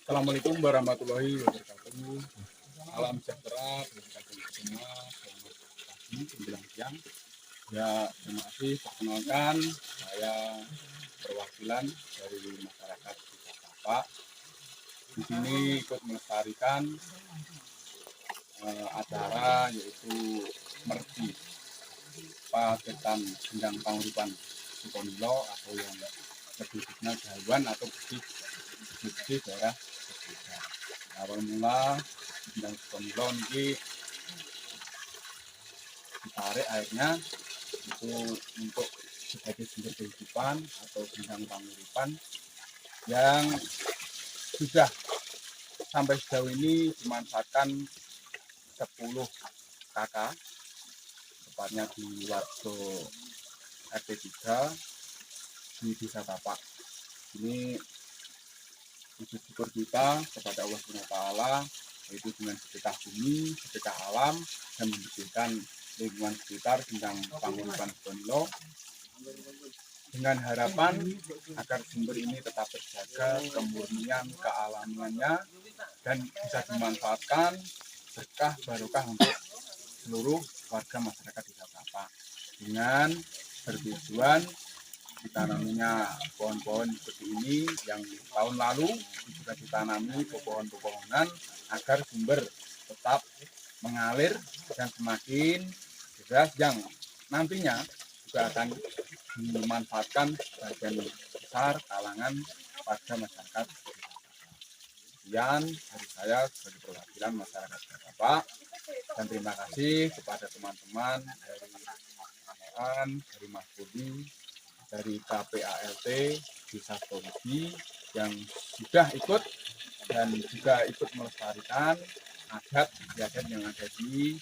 Assalamualaikum warahmatullahi wabarakatuh. Salam sejahtera bagi kita semua. Selamat pagi menjelang siang. Ya, terima kasih. Perkenalkan, saya perwakilan dari masyarakat Desa Tapak. Di sini ikut melestarikan acara yaitu Merdi Pagetan Gendang Panguripan Sukomilo atau yang lebih dikenal Jawan atau bersih daerah berbeda. Awal mula Gendang Sukomilo ini ditarik airnya itu untuk sebagai sumber kehidupan atau gendang panguripan yang sudah sampai sejauh ini dimanfaatkan 10 kakak, tepatnya di Warga RT 3 di Desa Tapak. Ini wujud syukur kita kepada Allah SWT, yaitu dengan sedekah bumi, sedekah alam, dan membersihkan lingkungan sekitar gendang panguripan Sukomilo, dengan harapan agar sumber ini tetap terjaga kemurnian kealamiannya dan bisa dimanfaatkan berkah barokah untuk seluruh warga masyarakat Desa Tapak, dengan bertujuan ditanaminya pohon-pohon seperti ini yang tahun lalu juga ditanami pohon-pohonan agar sumber tetap mengalir dan semakin deras yang nantinya juga akan dimanfaatkan sebagian besar kalangan warga masyarakat. Sekian dari saya sebagai perwakilan masyarakat Bapak, dan terima kasih kepada teman-teman dari Mas Budi, dari KPALT Desa Solusi yang sudah ikut dan juga ikut melestarikan adat istiadat yang ada di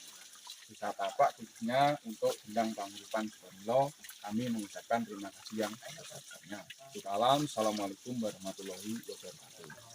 Desa Tapak, khususnya untuk gendang panguripan Sukomilo. Kami mengucapkan terima kasih yang sebesar-besarnya. Assalamualaikum warahmatullahi wabarakatuh.